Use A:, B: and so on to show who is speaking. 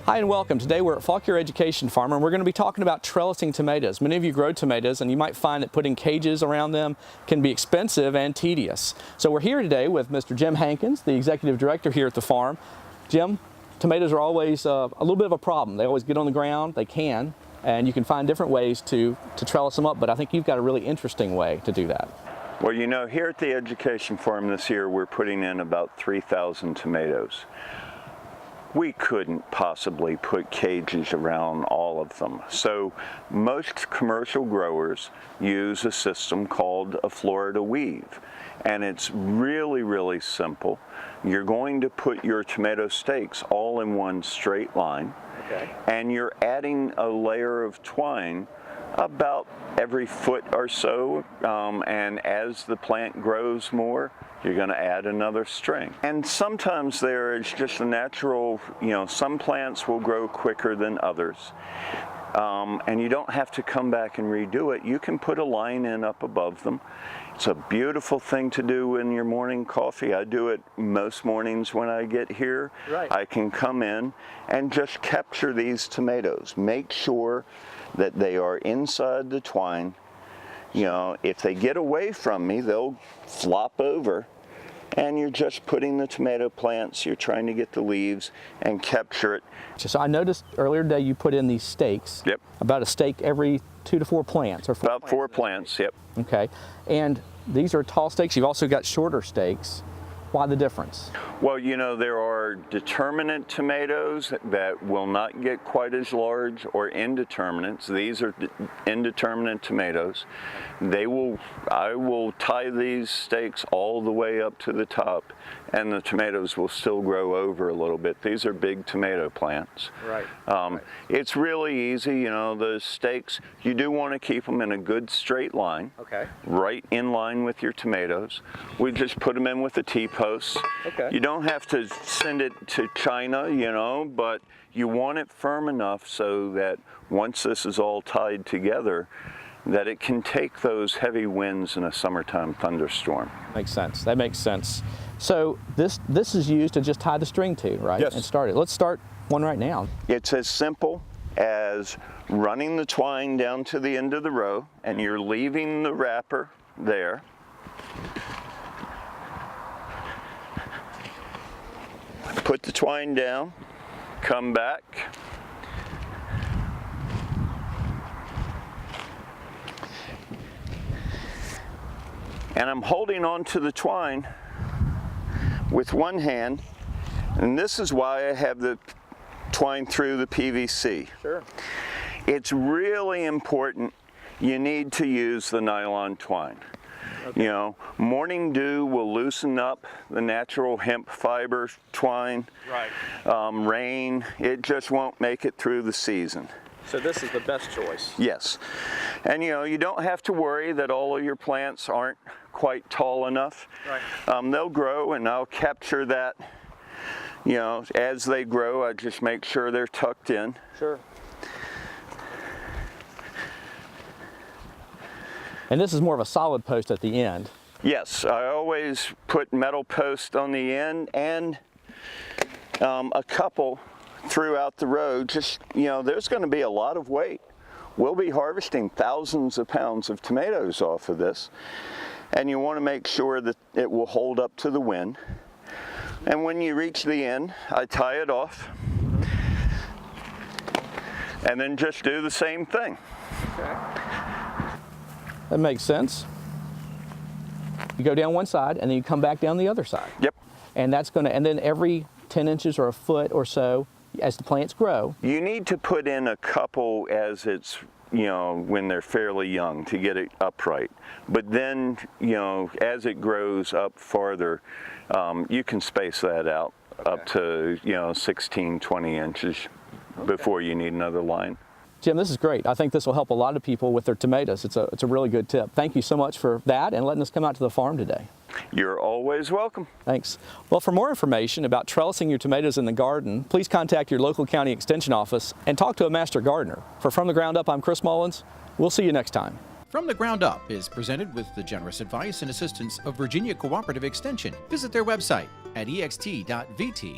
A: Hi and welcome. Today we're at Fauquier Education Farm and we're going to be talking about trellising tomatoes. Many of you grow tomatoes and you might find that putting cages around them can be expensive and tedious. So we're here today with Mr. Jim Hankins, the Executive Director here at the farm. Jim, tomatoes are always a little bit of a problem. They always get on the ground, they can, and you can find different ways to trellis them up, but I think you've got a really interesting way to do that.
B: Well, you know, here at the Education Farm this year, we're putting in about 3,000 tomatoes. We couldn't possibly put cages around all of them. So most commercial growers use a system called a Florida weave. And it's really, really simple. You're going to put your tomato stakes all in one straight line. Okay. And you're adding a layer of twine about every foot or so. And as the plant grows more, you're going to add another string. And sometimes there is just a natural, some plants will grow quicker than others. And you don't have to come back and redo it. You can put a line in up above them. It's a beautiful thing to do in your morning coffee. I do it most mornings when I get here. Right. I can come in and just capture these tomatoes. Make sure that they are inside the twine. If they get away from me, they'll flop over, and you're just putting the tomato plants, you're trying to get the leaves and capture it.
A: So I noticed earlier today you put in these stakes.
B: Yep.
A: About a stake every 2 to 4 plants, or
B: about 4 plants, yep.
A: Okay, and these are tall stakes. You've also got shorter stakes. Why the difference?
B: Well, there are determinate tomatoes that will not get quite as large, or indeterminates. These are indeterminate tomatoes. I will tie these stakes all the way up to the top, and the tomatoes will still grow over a little bit. These are big tomato plants. Right. It's really easy, the stakes, you do want to keep them in a good straight line. Okay. Right in line with your tomatoes. We just put them in with a T-post. Okay. You don't have to send it to China, but you want it firm enough so that once this is all tied together, that it can take those heavy winds in a summertime thunderstorm.
A: Makes sense. That makes sense. So this is used to just tie the string to, right?
B: Yes.
A: And start it. Let's start one right now.
B: It's as simple as running the twine down to the end of the row, and you're leaving the wrapper there. Put the twine down, come back. And I'm holding on to the twine with one hand, and this is why I have the twine through the PVC. Sure. It's really important you need to use the nylon twine. Okay. Morning dew will loosen up the natural hemp fiber twine. Right. Rain, it just won't make it through the season.
A: So this is the best choice.
B: Yes. And you don't have to worry that all of your plants aren't quite tall enough. Right. They'll grow, and I'll capture that, as they grow. I just make sure they're tucked in. Sure.
A: And this is more of a solid post at the end.
B: Yes, I always put metal posts on the end, and a couple throughout the row. Just, there's going to be a lot of weight. We'll be harvesting thousands of pounds of tomatoes off of this, and you want to make sure that it will hold up to the wind. And when you reach the end, I tie it off, and then just do the same thing. Okay.
A: That makes sense. You go down one side and then you come back down the other side.
B: Yep.
A: And and then every 10 inches or a foot or so, as the plants grow.
B: You need to put in a couple as it's, when they're fairly young to get it upright. But then, as it grows up farther, you can space that out up to, 16, 20 inches before you need another line.
A: Jim, this is great. I think this will help a lot of people with their tomatoes. It's a really good tip. Thank you so much for that and letting us come out to the farm today.
B: You're always welcome.
A: Thanks. Well, for more information about trellising your tomatoes in the garden, please contact your local county extension office and talk to a master gardener. For From the Ground Up, I'm Chris Mullins. We'll see you next time.
C: From the Ground Up is presented with the generous advice and assistance of Virginia Cooperative Extension. Visit their website at ext.vt.edu.